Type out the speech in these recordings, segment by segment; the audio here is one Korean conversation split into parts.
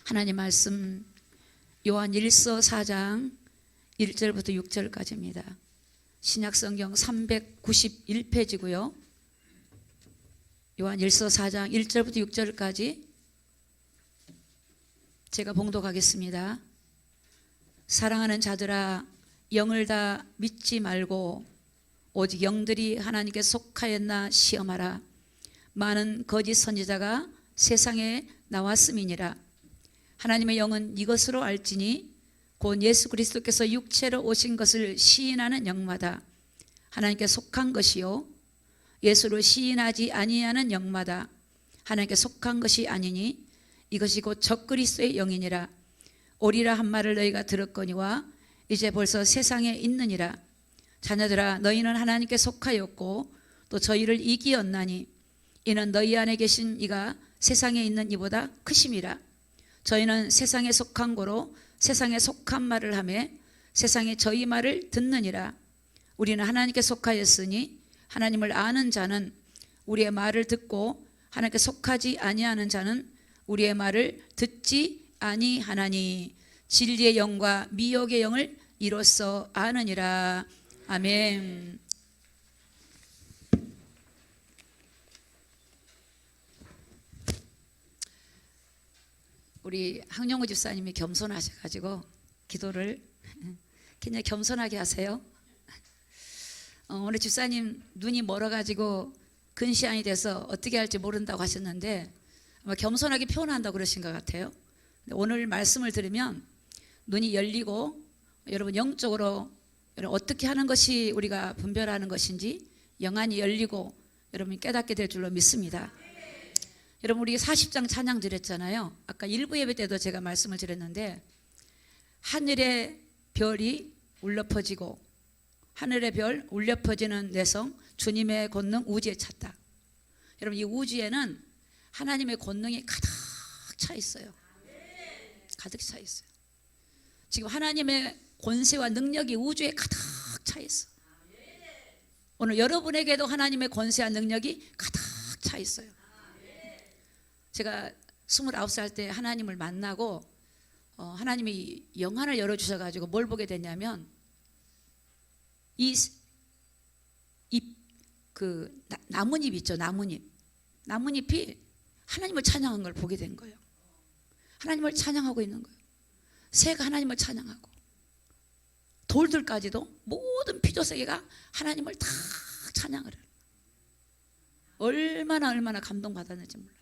하나님 말씀 요한 1서 4장 1절부터 6절까지입니다. 신약성경 391페이지고요. 요한 1서 4장 1절부터 6절까지 제가 봉독하겠습니다. 사랑하는 자들아, 영을 다 믿지 말고 오직 영들이 하나님께 속하였나 시험하라. 많은 거짓 선지자가 세상에 나왔음이니라. 하나님의 영은 이것으로 알지니 곧 예수 그리스도께서 육체로 오신 것을 시인하는 영마다 하나님께 속한 것이요 예수로 시인하지 아니하는 영마다 하나님께 속한 것이 아니니 이것이 곧 적그리스도의 영이니라. 오리라 한 말을 너희가 들었거니와 이제 벌써 세상에 있느니라. 자녀들아, 너희는 하나님께 속하였고 또 저희를 이기었나니 이는 너희 안에 계신 이가 세상에 있는 이보다 크심이라. 저희는 세상에 속한 고로 세상에 속한 말을 하며 세상에 저희 말을 듣느니라. 우리는 하나님께 속하였으니 하나님을 아는 자는 우리의 말을 듣고 하나님께 속하지 아니하는 자는 우리의 말을 듣지 아니하나니 진리의 영과 미혹의 영을 이로써 아느니라. 아멘. 우리 항영우 집사님이 겸손하셔가지고 기도를 굉장히 겸손하게 하세요. 오늘 집사님 눈이 멀어가지고 근시안이 돼서 어떻게 할지 모른다고 하셨는데 아마 겸손하게 표현한다고 그러신 것 같아요. 오늘 말씀을 들으면 눈이 열리고 여러분 영적으로 여러분 어떻게 하는 것이 우리가 분별하는 것인지 영안이 열리고 여러분이 깨닫게 될 줄로 믿습니다. 여러분 우리 40장 찬양 드렸잖아요. 아까 1부 예배 때도 제가 말씀을 드렸는데 하늘의 별이 울려 퍼지고 하늘의 별 울려 퍼지는 내성 주님의 권능 우주에 찼다. 여러분 이 우주에는 하나님의 권능이 가득 차 있어요. 가득 차 있어요. 지금 하나님의 권세와 능력이 우주에 가득 차 있어. 오늘 여러분에게도 하나님의 권세와 능력이 가득 차 있어요. 제가 29살 때 하나님을 만나고 하나님이 영안을 열어주셔가지고 뭘 보게 됐냐면 나뭇잎 있죠. 나뭇잎이 하나님을 찬양한 걸 보게 된 거예요. 하나님을 찬양하고 있는 거예요. 새가 하나님을 찬양하고 돌들까지도 모든 피조세계가 하나님을 다 찬양을 해요. 얼마나 감동받았는지 몰라요.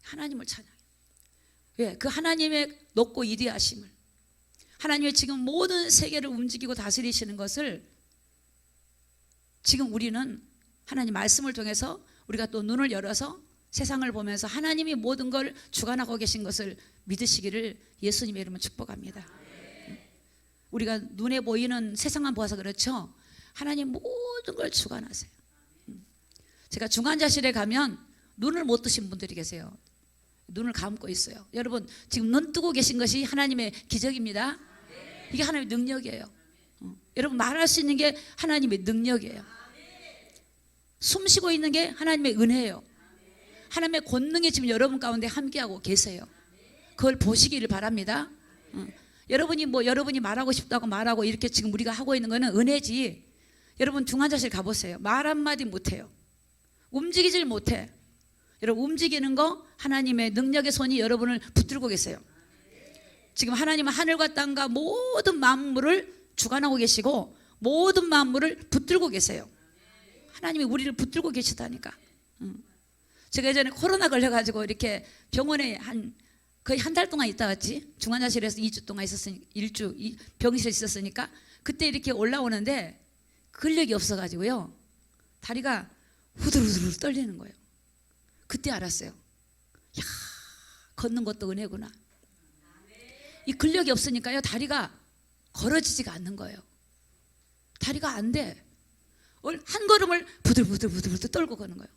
하나님을 찬양해요. 왜? 그 하나님의 높고 위대하심을, 하나님의 지금 모든 세계를 움직이고 다스리시는 것을 지금 우리는 하나님 말씀을 통해서 우리가 또 눈을 열어서 세상을 보면서 하나님이 모든 걸 주관하고 계신 것을 믿으시기를 예수님의 이름으로 축복합니다. 우리가 눈에 보이는 세상만 보아서 그렇죠. 하나님 모든 걸 주관하세요. 제가 중환자실에 가면 눈을 못 뜨신 분들이 계세요. 눈을 감고 있어요. 여러분 지금 눈 뜨고 계신 것이 하나님의 기적입니다. 이게 하나님의 능력이에요. 여러분 말할 수 있는 게 하나님의 능력이에요. 숨 쉬고 있는 게 하나님의 은혜예요. 하나님의 권능이 지금 여러분 가운데 함께하고 계세요. 그걸 보시기를 바랍니다. 여러분이 말하고 싶다고 말하고 이렇게 지금 우리가 하고 있는 거는 은혜지. 여러분 중환자실 가보세요. 말 한마디 못해요. 움직이질 못해. 여러분 움직이는 거 하나님의 능력의 손이 여러분을 붙들고 계세요. 지금 하나님은 하늘과 땅과 모든 만물을 주관하고 계시고 모든 만물을 붙들고 계세요. 하나님이 우리를 붙들고 계시다니까. 제가 예전에 코로나 걸려가지고 이렇게 병원에 거의 한 달 동안 있다 왔지. 중환자실에서 2주 동안 있었으니까 병실에 있었으니까 그때 이렇게 올라오는데 근력이 없어가지고요. 다리가 후들후들 떨리는 거예요. 그때 알았어요. 야, 걷는 것도 은혜구나. 이 근력이 없으니까요. 다리가 걸어지지가 않는 거예요. 다리가 안 돼. 한 걸음을 부들부들 떨고 걷는 거예요.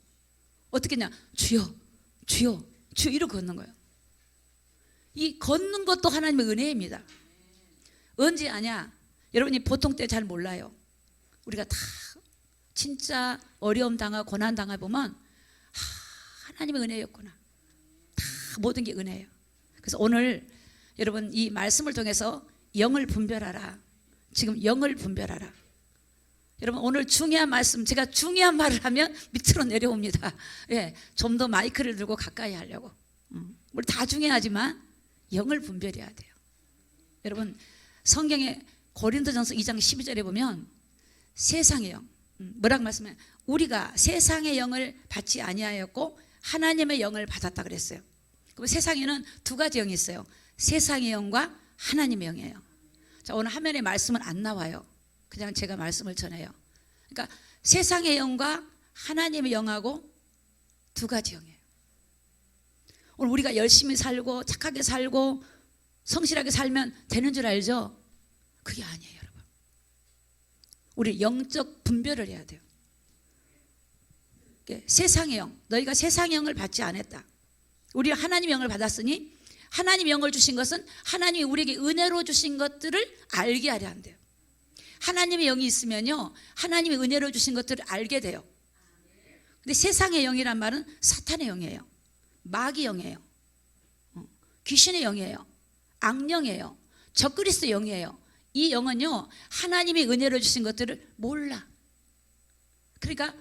어떻게 했냐? 주여 이러고 걷는 거예요. 이 걷는 것도 하나님의 은혜입니다. 언제 아냐? 여러분이 보통 때 잘 몰라요. 우리가 다 진짜 어려움 당하고 고난 당해 보면 하나님의 은혜였구나. 다 모든 게 은혜예요. 그래서 오늘 여러분 이 말씀을 통해서 영을 분별하라. 지금 영을 분별하라. 여러분 오늘 중요한 말씀, 제가 중요한 말을 하면 밑으로 내려옵니다. 예, 좀 더 마이크를 들고 가까이 하려고. 우리 다 중요하지만 영을 분별해야 돼요. 여러분 성경에 고린도전서 2장 12절에 보면 세상의 영, 뭐라고 말씀해요? 우리가 세상의 영을 받지 아니하였고 하나님의 영을 받았다 그랬어요. 그럼 세상에는 두 가지 영이 있어요. 세상의 영과 하나님의 영이에요. 자, 오늘 화면에 말씀은 안 나와요. 그냥 제가 말씀을 전해요. 그러니까 세상의 영과 하나님의 영하고 두 가지 영이에요. 오늘 우리가 열심히 살고 착하게 살고 성실하게 살면 되는 줄 알죠? 그게 아니에요, 여러분. 우리 영적 분별을 해야 돼요. 세상의 영, 너희가 세상의 영을 받지 않았다. 우리가 하나님의 영을 받았으니 하나님의 영을 주신 것은 하나님이 우리에게 은혜로 주신 것들을 알게 하려 한대요. 하나님의 영이 있으면요, 하나님이 은혜로 주신 것들을 알게 돼요. 근데 세상의 영이란 말은 사탄의 영이에요. 마귀의 영이에요. 귀신의 영이에요. 악령이에요. 적그리스도의 영이에요. 이 영은요, 하나님이 은혜로 주신 것들을 몰라. 그러니까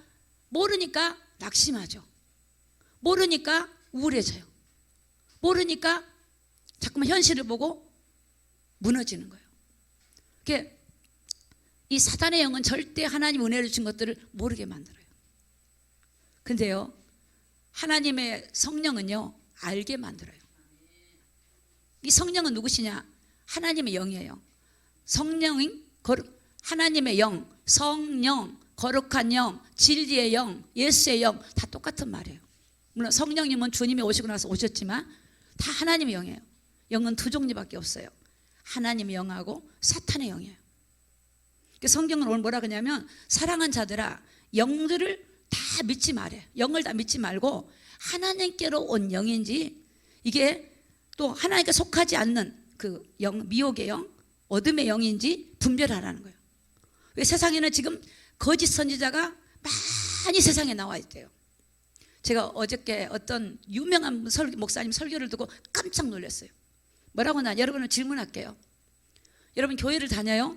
모르니까 낙심하죠. 모르니까 우울해져요. 모르니까 자꾸만 현실을 보고 무너지는 거예요. 그게 이 사단의 영은 절대 하나님 은혜를 주신 것들을 모르게 만들어요. 근데요, 하나님의 성령은요, 알게 만들어요. 이 성령은 누구시냐? 하나님의 영이에요. 성령인 하나님의 영, 성령, 거룩한 영, 진리의 영, 예수의 영 다 똑같은 말이에요. 물론 성령님은 주님이 오시고 나서 오셨지만 다 하나님의 영이에요. 영은 두 종류밖에 없어요. 하나님의 영하고 사탄의 영이에요. 성경은 오늘 뭐라 그러냐면 사랑하는 자들아 영들을 다 믿지 말아요. 영을 다 믿지 말고 하나님께로 온 영인지 이게 또 하나님께 속하지 않는 그 영, 미혹의 영, 어둠의 영인지 분별하라는 거예요. 왜 세상에는 지금 거짓 선지자가 많이 세상에 나와 있대요. 제가 어저께 어떤 유명한 목사님 설교를 듣고 깜짝 놀랐어요. 뭐라고 하나 여러분을 질문할게요. 여러분 교회를 다녀요?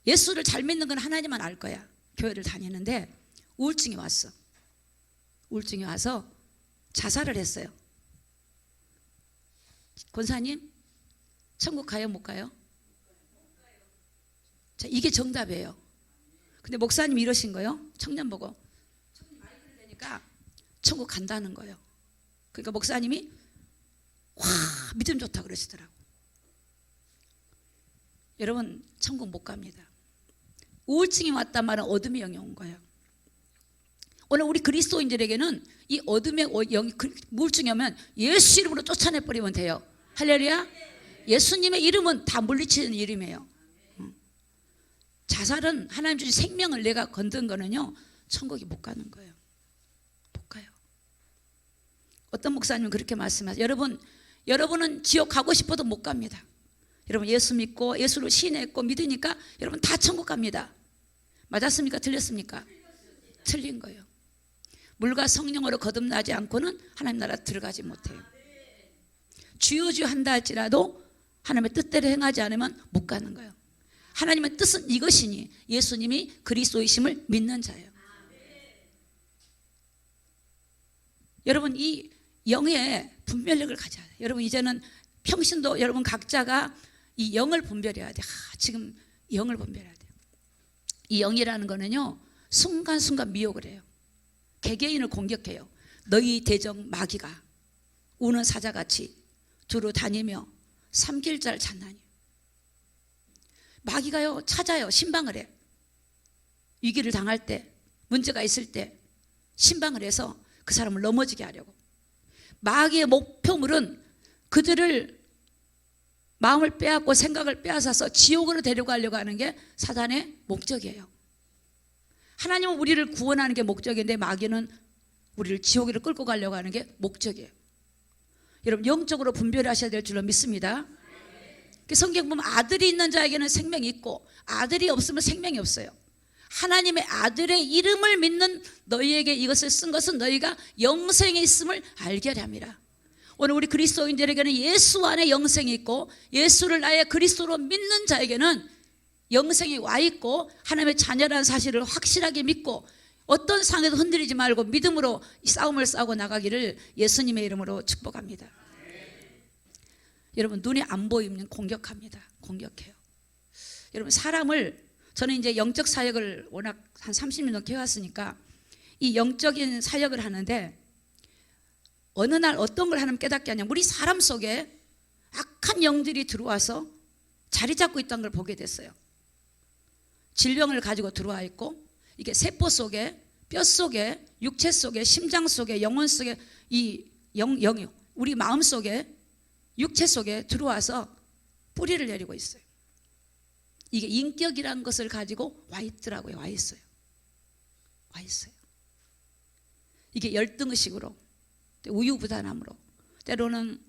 예수를 잘 믿는 건 하나님만 알 거야. 교회를 다니는데 우울증이 왔어. 우울증이 와서 자살을 했어요. 권사님, 천국 가요, 못 가요? 자, 이게 정답이에요. 근데 목사님이 이러신 거예요. 청년 보고 마이크를 대니까 천국 간다는 거예요. 그러니까 목사님이 와, 믿음 좋다 그러시더라고. 여러분, 천국 못 갑니다. 우울증이 왔단 말은 어둠의 영이 온 거예요. 오늘 우리 그리스도인들에게는 이 어둠의 영이, 우울증이 오면 예수 이름으로 쫓아내버리면 돼요. 할렐루야. 예수님의 이름은 다 물리치는 이름이에요. 자살은 하나님 주신 생명을 내가 건든 거는요, 천국에 못 가는 거예요. 못 가요. 어떤 목사님은 그렇게 말씀하세요. 여러분은 지옥 가고 싶어도 못 갑니다. 여러분 예수 믿고 예수를 신뢰했고 믿으니까 여러분 다 천국 갑니다. 맞았습니까? 틀렸습니까? 틀린 거예요. 물과 성령으로 거듭나지 않고는 하나님 나라 들어가지 못해요. 주여 주여 한다 할지라도 하나님의 뜻대로 행하지 않으면 못 가는 거예요. 하나님의 뜻은 이것이니 예수님이 그리스도이심을 믿는 자예요. 여러분 이 영의 분별력을 가져야 돼요. 여러분 이제는 평신도 여러분 각자가 이 영을 분별해야 돼요. 지금 영을 분별해야 돼요. 이 영이라는 거는요, 순간순간 미혹을 해요. 개개인을 공격해요. 너희 대적 마귀가 우는 사자같이 두루 다니며 삼킬 자를 찾나니. 마귀가요 찾아요. 신방을 해. 위기를 당할 때, 문제가 있을 때 신방을 해서 그 사람을 넘어지게 하려고. 마귀의 목표물은 그들을 마음을 빼앗고 생각을 빼앗아서 지옥으로 데려가려고 하는 게 사단의 목적이에요. 하나님은 우리를 구원하는 게 목적인데 마귀는 우리를 지옥으로 끌고 가려고 하는 게 목적이에요. 여러분 영적으로 분별하셔야 될 줄로 믿습니다. 성경 보면 아들이 있는 자에게는 생명이 있고 아들이 없으면 생명이 없어요. 하나님의 아들의 이름을 믿는 너희에게 이것을 쓴 것은 너희가 영생에 있음을 알게 하려 함이라. 오늘 우리 그리스도인들에게는 예수 안에 영생이 있고 예수를 나의 그리스도로 믿는 자에게는 영생이 와 있고 하나님의 자녀라는 사실을 확실하게 믿고 어떤 상황에도 흔들리지 말고 믿음으로 이 싸움을 싸우고 나가기를 예수님의 이름으로 축복합니다. 여러분, 눈이 안 보이면 공격합니다. 공격해요. 여러분, 사람을, 저는 이제 영적 사역을 워낙 한 30년 넘게 해왔으니까 이 영적인 사역을 하는데 어느 날 어떤 걸 하면 깨닫게 하냐면 우리 사람 속에 악한 영들이 들어와서 자리 잡고 있다는 걸 보게 됐어요. 질병을 가지고 들어와 있고 이게 세포 속에, 뼈 속에, 육체 속에, 심장 속에, 영혼 속에, 이 영이 우리 마음 속에, 육체 속에 들어와서 뿌리를 내리고 있어요. 이게 인격이라는 것을 가지고 와 있더라고요. 와 있어요. 와 있어요. 이게 열등의식으로, 우유부단함으로, 때로는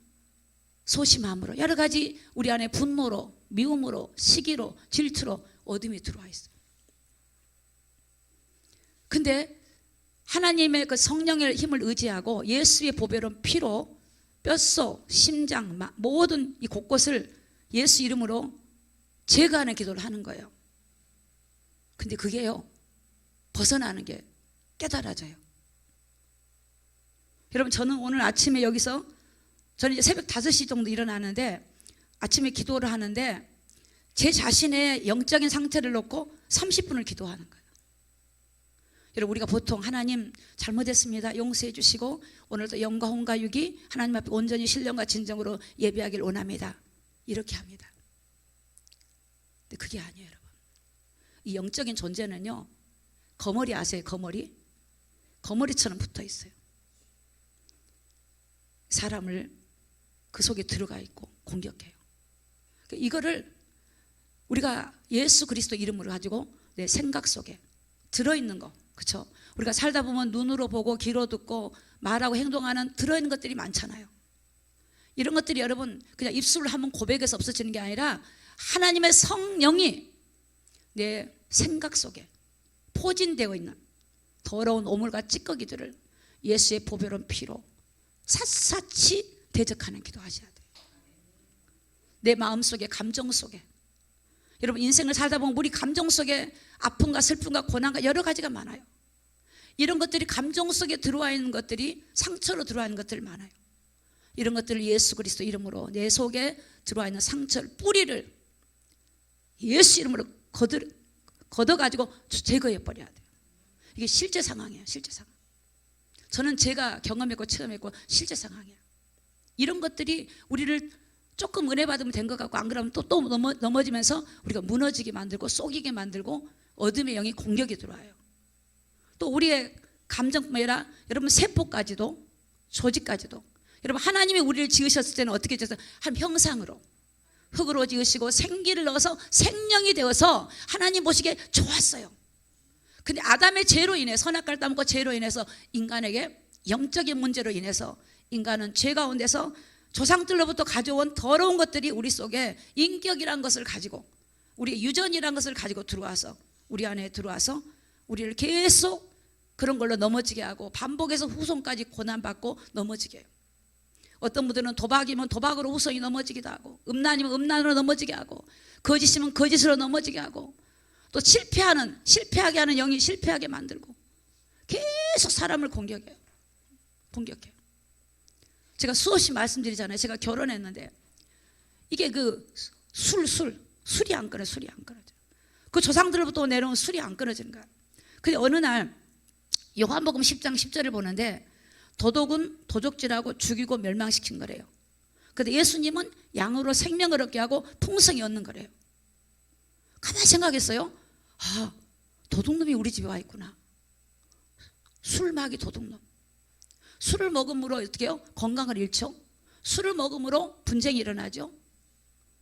소심함으로, 여러 가지 우리 안에 분노로, 미움으로, 시기로, 질투로 어둠이 들어와 있어요. 근데 하나님의 그 성령의 힘을 의지하고 예수의 보배로운 피로 뼛속, 심장, 모든 이 곳곳을 예수 이름으로 제거하는 기도를 하는 거예요. 근데 그게요, 벗어나는 게 깨달아져요. 여러분, 저는 오늘 아침에 여기서, 저는 이제 새벽 5시 정도 일어나는데 아침에 기도를 하는데 제 자신의 영적인 상태를 놓고 30분을 기도하는 거예요. 여러분, 우리가 보통 하나님 잘못했습니다, 용서해 주시고 오늘도 영과 혼과 육이 하나님 앞에 온전히 신령과 진정으로 예배하길 원합니다, 이렇게 합니다. 근데 그게 아니에요. 여러분, 이 영적인 존재는요, 거머리 아세요? 거머리? 거머리처럼 붙어 있어요. 사람을 그 속에 들어가 있고 공격해요. 이거를 우리가 예수 그리스도 이름으로 가지고 내 생각 속에 들어있는 거, 그렇죠? 우리가 살다 보면 눈으로 보고 귀로 듣고 말하고 행동하는 들어있는 것들이 많잖아요. 이런 것들이 여러분 그냥 입술로 한번 고백해서 없어지는 게 아니라 하나님의 성령이 내 생각 속에 포진되어 있는 더러운 오물과 찌꺼기들을 예수의 보배로운 피로 샅샅이 대적하는 기도하셔야 돼요. 내 마음속에, 감정 속에. 여러분, 인생을 살다 보면 우리 감정 속에 아픔과 슬픔과 고난과 여러 가지가 많아요. 이런 것들이 감정 속에 들어와 있는 것들이 상처로 들어와 있는 것들이 많아요. 이런 것들을 예수 그리스도 이름으로 내 속에 들어와 있는 상처를, 뿌리를 예수 이름으로 걷어가지고 제거해 버려야 돼요. 이게 실제 상황이에요. 실제 상황. 저는 제가 경험했고 체험했고 실제 상황이에요. 이런 것들이 우리를 조금 은혜 받으면 된 것 같고 안 그러면 또 넘어지면서 우리가 무너지게 만들고 속이게 만들고 어둠의 영이 공격이 들어와요. 또 우리의 감정뿐만 아니라 여러분 세포까지도, 조직까지도, 여러분 하나님이 우리를 지으셨을 때는 어떻게 지었어요? 한 형상으로 흙으로 지으시고 생기를 넣어서 생명이 되어서 하나님 보시기에 좋았어요. 근데 아담의 죄로 인해, 선악과를 따먹고 죄로 인해서 인간에게 영적인 문제로 인해서 인간은 죄 가운데서 조상들로부터 가져온 더러운 것들이 우리 속에 인격이란 것을 가지고, 우리의 유전이란 것을 가지고 들어와서 우리 안에 들어와서 우리를 계속 그런 걸로 넘어지게 하고 반복해서 후손까지 고난받고 넘어지게 해요. 어떤 분들은 도박이면 도박으로 후손이 넘어지기도 하고, 음란이면 음란으로 넘어지게 하고, 거짓이면 거짓으로 넘어지게 하고, 또 실패하게 하는 영이 실패하게 만들고 계속 사람을 공격해요. 공격해요. 제가 수없이 말씀드리잖아요. 제가 결혼했는데 이게 그 술이 안 끊어져. 술이 안 끊어져. 그 조상들로부터 내려온 술이 안 끊어지는 거야. 근데 어느 날 요한복음 10장 10절을 보는데 도둑은 도적질하고 죽이고 멸망시킨 거래요. 그런데 예수님은 양으로 생명을 얻게 하고 풍성히 얻는 거래요. 가만히 생각했어요. 아, 도둑놈이 우리 집에 와 있구나. 술마귀 도둑놈. 술을 먹음으로 어떻게 해요? 건강을 잃죠. 술을 먹음으로 분쟁이 일어나죠.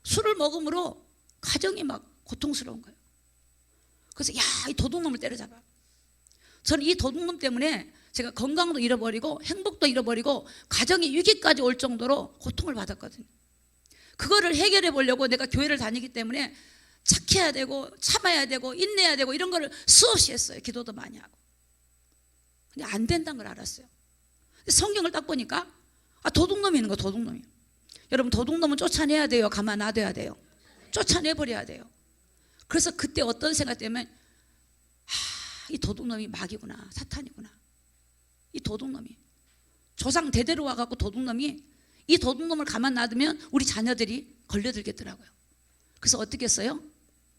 술을 먹음으로 가정이 막 고통스러운 거예요. 그래서 야, 이 도둑놈을 때려잡아. 저는 이 도둑놈 때문에 제가 건강도 잃어버리고 행복도 잃어버리고 가정이 위기까지 올 정도로 고통을 받았거든요. 그거를 해결해 보려고 내가 교회를 다니기 때문에 착해야 되고 참아야 되고 인내해야 되고 이런 거를 수없이 했어요. 기도도 많이 하고. 근데 안 된다는 걸 알았어요. 성경을 딱 보니까 도둑놈이 있는 거, 도둑놈이. 여러분, 도둑놈은 쫓아내야 돼요? 가만 놔둬야 돼요? 쫓아내버려야 돼요. 그래서 그때 어떤 생각 때문에 이 도둑놈이 마귀구나, 사탄이구나. 이 도둑놈이 조상 대대로 와갖고 도둑놈이, 이 도둑놈을 가만 놔두면 우리 자녀들이 걸려들겠더라고요. 그래서 어떻게 했어요?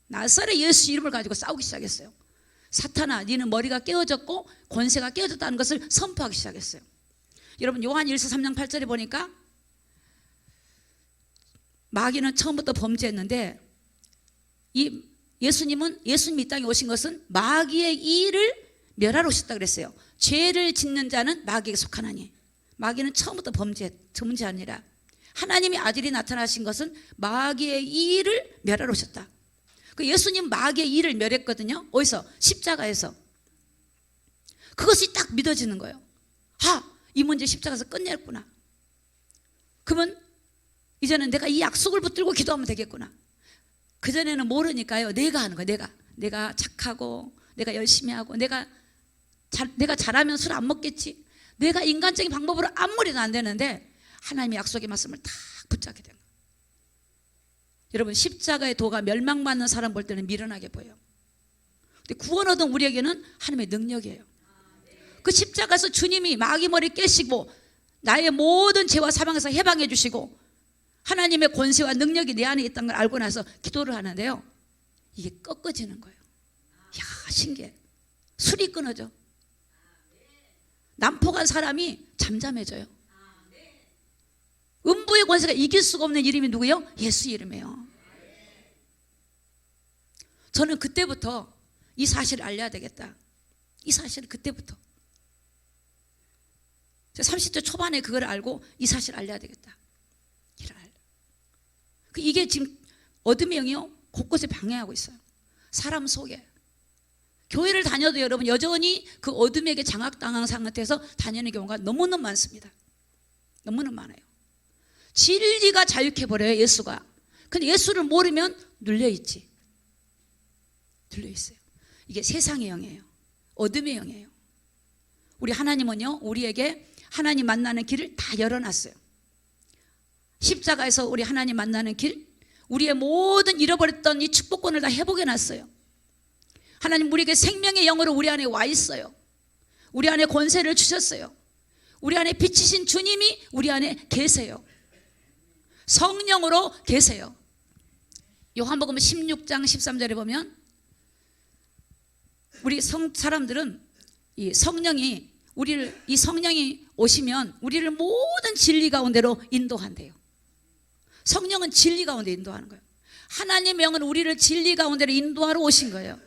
나사렛 예수 이름을 가지고 싸우기 시작했어요. 사탄아, 너는 머리가 깨어졌고 권세가 깨어졌다는 것을 선포하기 시작했어요. 여러분, 요한 1서 3장 8절에 보니까 마귀는 처음부터 범죄했는데 예수님이 이 땅에 오신 것은 마귀의 일을 멸하러 오셨다 그랬어요. 죄를 짓는 자는 마귀에게 속하나니. 마귀는 처음부터 범죄하니라. 하나님의 아들이 나타나신 것은 마귀의 일을 멸하러 오셨다. 그 예수님 마귀의 일을 멸했거든요. 어디서? 십자가에서. 그것이 딱 믿어지는 거예요. 이 문제 십자가에서 끝냈구나. 그러면 이제는 내가 이 약속을 붙들고 기도하면 되겠구나. 그전에는 모르니까요. 내가 하는 거예요. 내가 착하고 내가 열심히 하고 내가 잘하면 술 안 먹겠지. 내가 인간적인 방법으로 아무리 안 되는데 하나님의 약속의 말씀을 딱 붙잡게 된 거예요. 여러분, 십자가의 도가 멸망받는 사람 볼 때는 미련하게 보여요. 근데 구원 얻은 우리에게는 하나님의 능력이에요. 그 십자가에서 주님이 마귀 머리 깨시고 나의 모든 죄와 사망에서 해방해 주시고 하나님의 권세와 능력이 내 안에 있다는 걸 알고 나서 기도를 하는데요, 이게 꺾어지는 거예요. 이야, 신기해. 술이 끊어져. 난폭한 사람이 잠잠해져요. 음부의 권세가 이길 수가 없는 이름이 누구예요? 예수 이름이에요. 저는 그때부터 이 사실을 알려야 되겠다. 이 사실을 그때부터. 30대 초반에 그걸 알고 이 사실을 알려야 되겠다. 이게 지금 어둠의 영이요, 곳곳에 방해하고 있어요. 사람 속에. 교회를 다녀도 여러분 여전히 그 어둠에게 장악당한 상태에서 다니는 경우가 너무너무 많습니다. 너무너무 많아요. 진리가 자유해버려요, 예수가. 근데 예수를 모르면 눌려있지. 눌려있어요. 이게 세상의 영이에요. 어둠의 영이에요. 우리 하나님은요, 우리에게 하나님 만나는 길을 다 열어놨어요. 십자가에서 우리 하나님 만나는 길, 우리의 모든 잃어버렸던 이 축복권을 다 회복해 놨어요. 하나님 우리에게 생명의 영으로 우리 안에 와 있어요. 우리 안에 권세를 주셨어요. 우리 안에 빛이신 주님이 우리 안에 계세요. 성령으로 계세요. 요한복음 16장 13절에 보면 우리 사람들은 이 성령이 오시면 우리를 모든 진리 가운데로 인도한대요. 성령은 진리 가운데 인도하는 거예요. 하나님의 영은 우리를 진리 가운데로 인도하러 오신 거예요.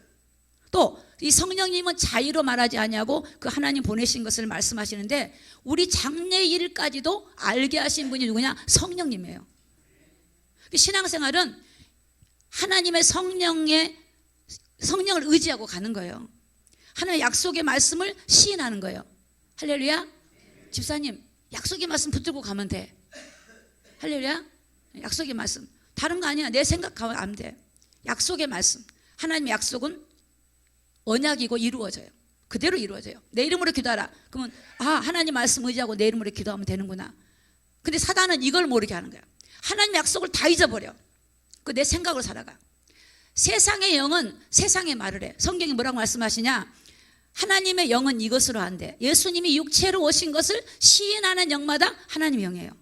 또 이 성령님은 자의로 말하지 아니하고 그 하나님 보내신 것을 말씀하시는데 우리 장래 일까지도 알게 하신 분이 누구냐? 성령님이에요. 신앙생활은 하나님의 성령을 의지하고 가는 거예요. 하나님의 약속의 말씀을 시인하는 거예요. 할렐루야. 집사님, 약속의 말씀 붙들고 가면 돼. 할렐루야. 약속의 말씀. 다른 거 아니야. 내 생각하면 안 돼. 약속의 말씀. 하나님의 약속은 언약이고 이루어져요. 그대로 이루어져요. 내 이름으로 기도하라. 그러면 하나님 말씀 의지하고 내 이름으로 기도하면 되는구나. 근데 사단은 이걸 모르게 하는 거야. 하나님의 약속을 다 잊어버려. 그 내 생각으로 살아가. 세상의 영은 세상의 말을 해. 성경이 뭐라고 말씀하시냐? 하나님의 영은 이것으로 한대. 예수님이 육체로 오신 것을 시인하는 영마다 하나님의 영이에요.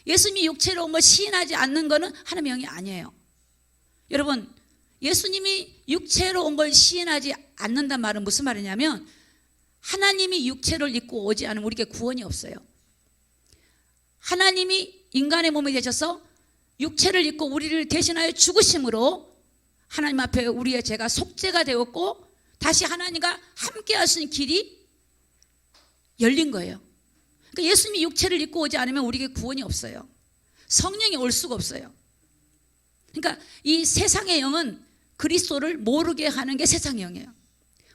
예수님이 육체로 온 걸 시인하지 않는 것은 하나님의 영이 아니에요. 여러분, 예수님이 육체로 온 걸 시인하지 않는단 말은 무슨 말이냐면 하나님이 육체를 입고 오지 않으면 우리에게 구원이 없어요. 하나님이 인간의 몸이 되셔서 육체를 입고 우리를 대신하여 죽으심으로 하나님 앞에 우리의 죄가 속죄가 되었고 다시 하나님과 함께 하시는 길이 열린 거예요. 그러니까 예수님이 육체를 입고 오지 않으면 우리에게 구원이 없어요. 성령이 올 수가 없어요. 그러니까 이 세상의 영은 그리스도를 모르게 하는 게 세상의 영이에요.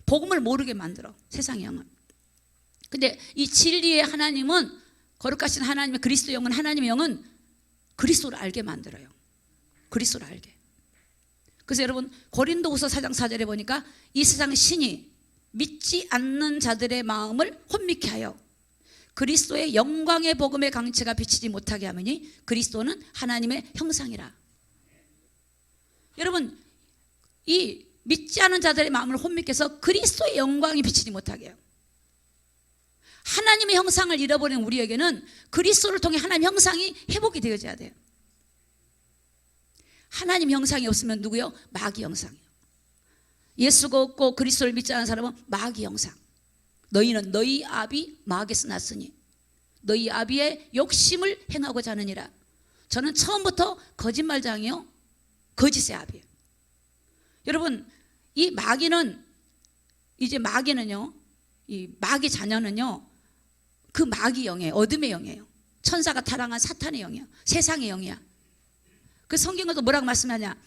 복음을 모르게 만들어, 세상의 영은. 근데 이 진리의 하나님은, 거룩하신 하나님의 그리스도 영은, 하나님의 영은 그리스도를 알게 만들어요. 그리스도를 알게. 그래서 여러분 고린도후서 4장 4절에 보니까 이 세상 신이 믿지 않는 자들의 마음을 혼미케 하여 그리스도의 영광의 복음의 강체가 비치지 못하게 하느니 그리스도는 하나님의 형상이라. 여러분 이 믿지 않은 자들의 마음을 혼미케 해서 그리스도의 영광이 비치지 못하게 해요. 하나님의 형상을 잃어버린 우리에게는 그리스도를 통해 하나님 형상이 회복이 되어져야 돼요. 하나님 형상이 없으면 누구요? 마귀 형상이요. 예수가 없고 그리스도를 믿지 않은 사람은 마귀 형상. 너희는 너희 아비 마귀에서 났으니 너희 아비의 욕심을 행하고자 하느니라. 저는 처음부터 거짓말장이요, 거짓의 아비예요. 여러분 이 마귀는 이 마귀 자녀는요 그 마귀 영이에요. 어둠의 영이에요. 천사가 타락한 사탄의 영이에요. 세상의 영이야. 그 성경에도 뭐라고 말씀하냐?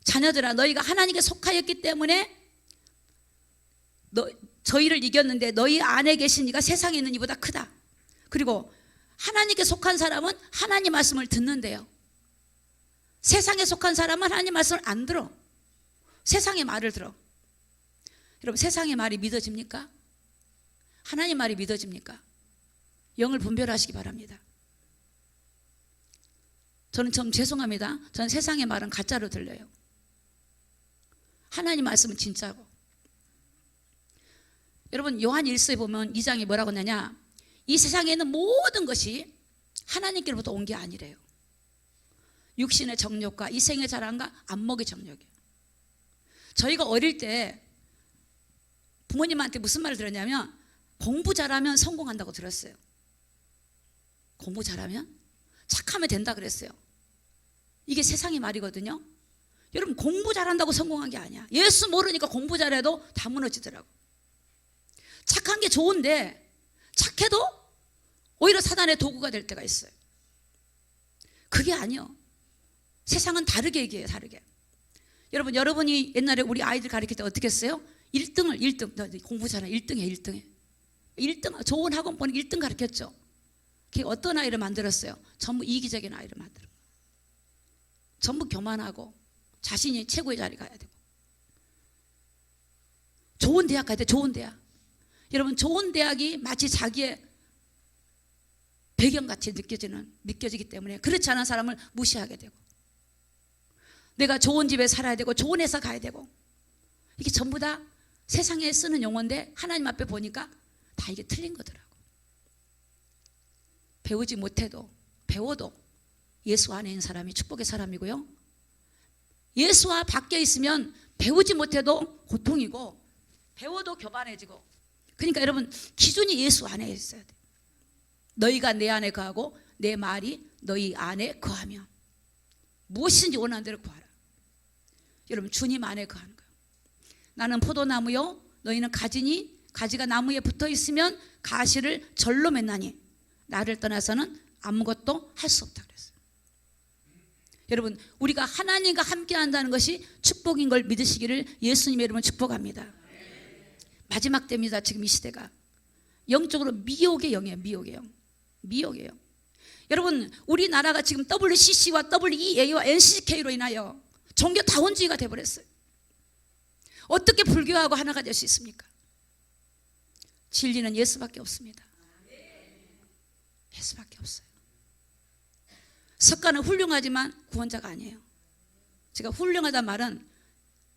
자녀들아 너희가 하나님께 속하였기 때문에 저희를 이겼는데 너희 안에 계신 이가 세상에 있는 이보다 크다. 그리고 하나님께 속한 사람은 하나님 말씀을 듣는데요, 세상에 속한 사람은 하나님 말씀을 안 들어. 세상의 말을 들어. 여러분 세상의 말이 믿어집니까? 하나님 말이 믿어집니까? 영을 분별하시기 바랍니다. 저는 좀 죄송합니다. 저는 세상의 말은 가짜로 들려요. 하나님 말씀은 진짜고. 여러분 요한 1서에 보면 2장에 뭐라고 하냐냐, 이 세상에 있는 모든 것이 하나님께로부터 온 게 아니래요. 육신의 정욕과 이생의 자랑과 안목의 정욕이에요. 저희가 어릴 때 부모님한테 무슨 말을 들었냐면 공부 잘하면 성공한다고 들었어요. 공부 잘하면? 착하면 된다 그랬어요. 이게 세상의 말이거든요. 여러분 공부 잘한다고 성공한 게 아니야. 예수 모르니까 공부 잘해도 다 무너지더라고. 착한 게 좋은데 착해도 오히려 사단의 도구가 될 때가 있어요. 그게 아니요. 세상은 다르게 얘기해요. 다르게. 여러분이 옛날에 우리 아이들 가르칠 때 어떻게 했어요? 1등 공부 잘해 1등해 1등 좋은 학원 보니 1등 가르쳤죠. 그게 어떤 아이를 만들었어요? 전부 이기적인 아이를 만들어. 전부 교만하고 자신이 최고의 자리 가야 되고, 좋은 대학 가야 돼. 좋은 대학. 여러분 좋은 대학이 마치 자기의 배경같이 느껴지기 때문에 그렇지 않은 사람을 무시하게 되고, 내가 좋은 집에 살아야 되고 좋은 회사 가야 되고, 이게 전부 다 세상에 쓰는 용어인데 하나님 앞에 보니까 다 이게 틀린 거더라고. 배우지 못해도 배워도 예수 안에 있는 사람이 축복의 사람이고요, 예수와 밖에 있으면 배우지 못해도 고통이고 배워도 교만해지고. 그러니까 여러분 기준이 예수 안에 있어야 돼. 너희가 내 안에 거하고 내 말이 너희 안에 거하면 무엇이든지 원하는 대로 구하라. 여러분 주님 안에 거하는 거예요. 나는 포도나무요 너희는 가지가 나무에 붙어 있으면 가시를 절로 맺나니 나를 떠나서는 아무것도 할 수 없다 그랬어요. 여러분 우리가 하나님과 함께 한다는 것이 축복인 걸 믿으시기를 예수님의 이름으로 축복합니다. 마지막 때입니다. 지금 이 시대가 영적으로 미혹의 영이에요. 미혹의 영. 여러분 우리나라가 지금 WCC와 WEA와 NCK로 인하여 종교 다원주의가 되어버렸어요. 어떻게 불교하고 하나가 될 수 있습니까? 진리는 예수밖에 없습니다. 예수밖에 없어요. 석가는 훌륭하지만 구원자가 아니에요. 제가 훌륭하다는 말은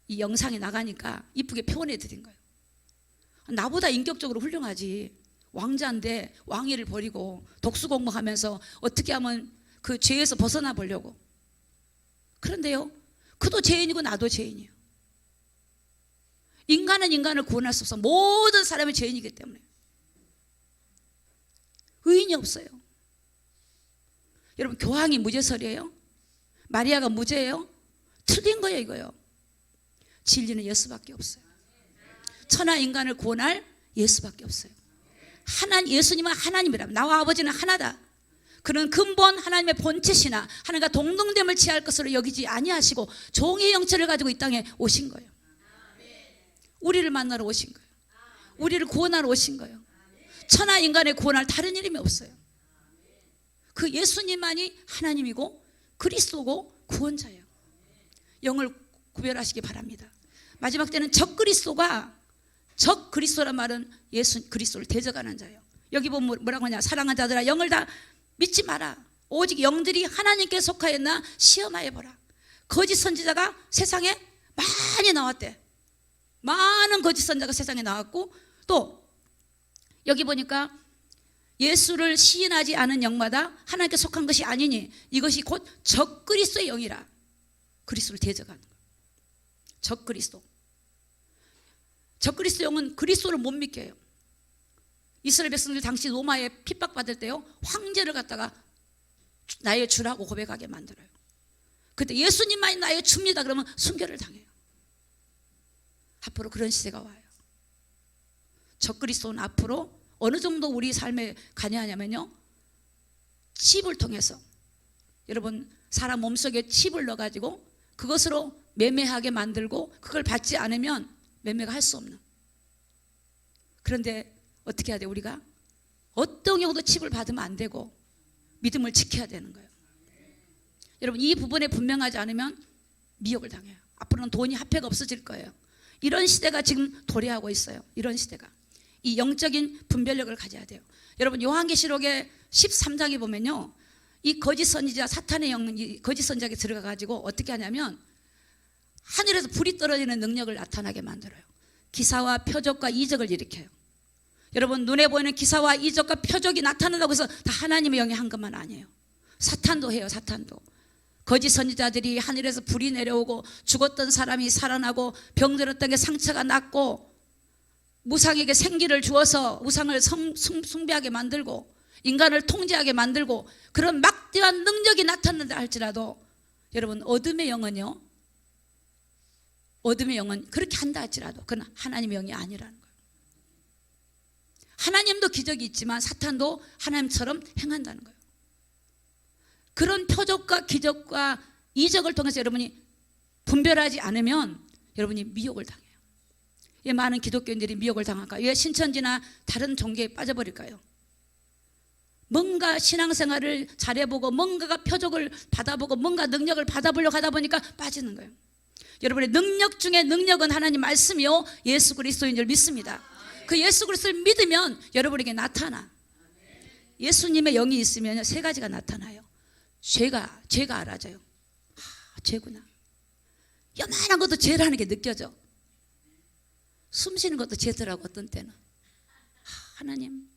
이 영상에 나가니까 이쁘게 표현해 드린 거예요. 나보다 인격적으로 훌륭하지, 왕자인데 왕위를 버리고 독수 공부하면서 어떻게 하면 그 죄에서 벗어나 보려고. 그런데요 그도 죄인이고 나도 죄인이에요. 인간은 인간을 구원할 수 없어. 모든 사람이 죄인이기 때문에 의인이 없어요. 여러분 교황이 무죄설이에요? 마리아가 무죄예요? 틀린 거예요. 이거요. 진리는 예수밖에 없어요. 천하 인간을 구원할 예수밖에 없어요. 예수님은 하나님이라. 나와 아버지는 하나다. 그는 근본 하나님의 본체시나 하나님과 동등됨을 취할 것으로 여기지 아니하시고 종의 영체를 가지고 이 땅에 오신 거예요. 우리를 만나러 오신 거예요. 우리를 구원하러 오신 거예요. 천하 인간의 구원할 다른 이름이 없어요. 그 예수님만이 하나님이고 그리스도고 구원자예요. 영을 구별하시기 바랍니다. 마지막 때는 적그리스도가, 적그리스도란 말은 예수 그리스도를 대적하는 자예요. 여기 보면 뭐라고 하냐, 사랑하는 자들아 영을 다 믿지 마라. 오직 영들이 하나님께 속하였나 시험하여 보라. 거짓 선지자가 세상에 많이 나왔대. 많은 거짓 선지자가 세상에 나왔고, 또 여기 보니까 예수를 시인하지 않은 영마다 하나님께 속한 것이 아니니 이것이 곧 적그리스도의 영이라. 그리스도를 대적하는 거예요. 적그리스도. 적그리스도 영은 그리스도를 못 믿게 해요. 이스라엘 백성들 당시 로마에 핍박받을 때요, 황제를 갖다가 나의 주라고 고백하게 만들어요. 그때 예수님만이 나의 주입니다 그러면 순교를 당해요. 앞으로 그런 시대가 와요. 적그리스도는 앞으로 어느 정도 우리 삶에 관여하냐면요, 칩을 통해서, 여러분 사람 몸속에 칩을 넣어가지고 그것으로 매매하게 만들고 그걸 받지 않으면 매매가 할 수 없는. 그런데 어떻게 해야 돼요? 우리가 어떤 경우도 칩을 받으면 안 되고 믿음을 지켜야 되는 거예요. 여러분 이 부분에 분명하지 않으면 미혹을 당해요. 앞으로는 돈이 화폐가 없어질 거예요. 이런 시대가 지금 도래하고 있어요. 이런 시대가. 이 영적인 분별력을 가져야 돼요. 여러분 요한계시록의 13장에 보면요, 이 거짓 선지자 사탄의 영, 거짓 선지자에게 들어가 가지고 어떻게 하냐면 하늘에서 불이 떨어지는 능력을 나타나게 만들어요. 기사와 표적과 이적을 일으켜요. 여러분 눈에 보이는 기사와 이적과 표적이 나타난다고 해서 다 하나님의 영이 한 것만 아니에요. 사탄도 해요. 사탄도. 거짓 선지자들이 하늘에서 불이 내려오고 죽었던 사람이 살아나고 병들었던 게 상처가 낫고 우상에게 생기를 주어서 우상을 숭배하게 만들고 인간을 통제하게 만들고 그런 막대한 능력이 나타난다 할지라도 여러분 어둠의 영은요, 어둠의 영은 그렇게 한다 할지라도 그건 하나님의 영이 아니라는 거예요. 하나님도 기적이 있지만 사탄도 하나님처럼 행한다는 거예요. 그런 표적과 기적과 이적을 통해서 여러분이 분별하지 않으면 여러분이 미혹을 당해요. 왜 많은 기독교인들이 미혹을 당할까요? 왜 신천지나 다른 종교에 빠져버릴까요? 뭔가 신앙생활을 잘해보고 뭔가가 표적을 받아보고 뭔가 능력을 받아보려고 하다 보니까 빠지는 거예요. 여러분의 능력 중에 능력은 하나님 말씀이요 예수 그리스도인 줄 믿습니다. 그 예수 그리스도를 믿으면 여러분에게 나타나. 예수님의 영이 있으면 세 가지가 나타나요. 죄가 알아져요. 죄구나. 요만한 것도 죄라는 게 느껴져. 숨 쉬는 것도 죄더라고. 어떤 때는 하나님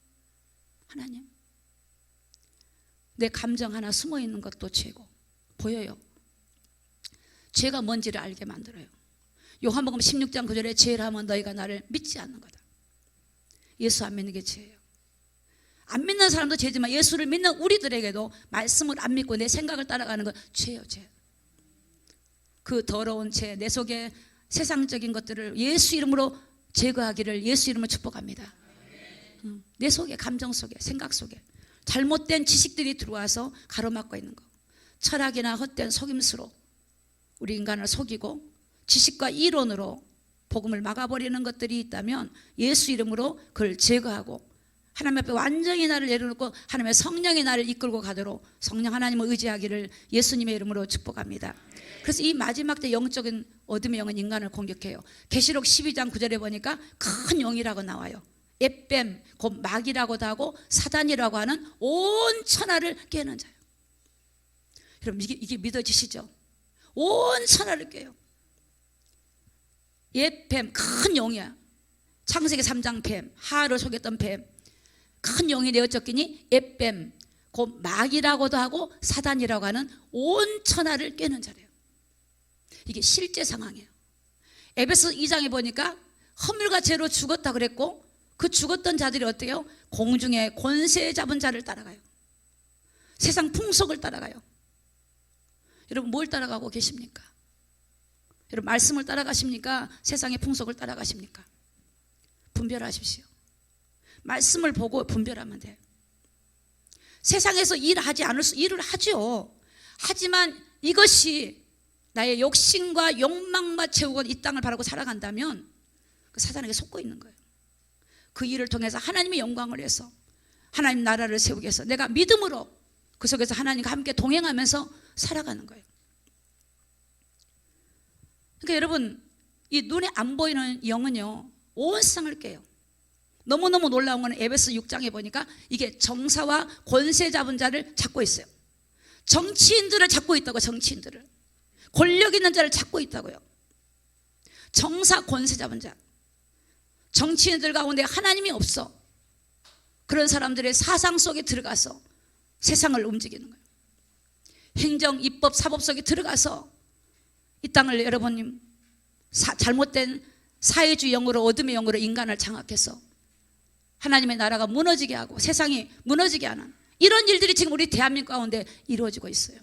내 감정 하나 숨어 있는 것도 죄고 보여요. 죄가 뭔지를 알게 만들어요. 요한복음 16장 9절에 죄를 하면 너희가 나를 믿지 않는 거다. 예수 안 믿는 게 죄예요. 안 믿는 사람도 죄지만 예수를 믿는 우리들에게도 말씀을 안 믿고 내 생각을 따라가는 건 죄예요. 죄. 그 더러운 죄, 내 속에 세상적인 것들을 예수 이름으로 제거하기를 예수 이름으로 축복합니다. 내 속에, 감정 속에, 생각 속에 잘못된 지식들이 들어와서 가로막고 있는 거, 철학이나 헛된 속임수로 우리 인간을 속이고 지식과 이론으로 복음을 막아버리는 것들이 있다면 예수 이름으로 그걸 제거하고 하나님 앞에 완전히 나를 내려놓고 하나님의 성령이 나를 이끌고 가도록 성령 하나님을 의지하기를 예수님의 이름으로 축복합니다. 그래서 이 마지막 때 영적인 어둠의 영은 인간을 공격해요. 계시록 12장 9절에 보니까 큰 영이라고 나와요. 에뱀, 곧 마귀라고도 하고 사단이라고 하는 온 천하를 깨는 자예요. 여러분 이게 믿어지시죠? 온 천하를 깨요. 에뱀, 큰 영이야. 창세기 3장 뱀, 하를 속였던 뱀, 큰 영이 내어쫓기니 에뱀, 곧 마귀라고도 하고 사단이라고 하는 온 천하를 깨는 자래요. 이게 실제 상황이에요. 에베소 2장에 보니까 허물과 죄로 죽었다 그랬고 그 죽었던 자들이 어때요? 공중에 권세 잡은 자를 따라가요. 세상 풍속을 따라가요. 여러분 뭘 따라가고 계십니까? 여러분 말씀을 따라가십니까? 세상의 풍속을 따라가십니까? 분별하십시오. 말씀을 보고 분별하면 돼요. 세상에서 일하지 않을 수 일을 하죠. 하지만 이것이 나의 욕심과 욕망만 채우고 이 땅을 바라고 살아간다면 그 사단에게 속고 있는 거예요. 그 일을 통해서 하나님의 영광을 위해서 하나님 나라를 세우기 위해서 내가 믿음으로 그 속에서 하나님과 함께 동행하면서 살아가는 거예요. 그러니까 여러분, 이 눈에 안 보이는 영은요, 온 세상을 깨요. 너무너무 놀라운 거는 에베소 6장에 보니까 이게 정사와 권세 잡은 자를 잡고 있어요. 정치인들을 잡고 있다고. 정치인들을, 권력 있는 자를 잡고 있다고요. 정사 권세 잡은 자, 정치인들 가운데 하나님이 없어. 그런 사람들의 사상 속에 들어가서 세상을 움직이는 거예요. 행정, 입법, 사법 속에 들어가서 이 땅을 여러분님 잘못된 사회주의 영으로, 어둠의 영으로 인간을 장악해서 하나님의 나라가 무너지게 하고 세상이 무너지게 하는 이런 일들이 지금 우리 대한민국 가운데 이루어지고 있어요.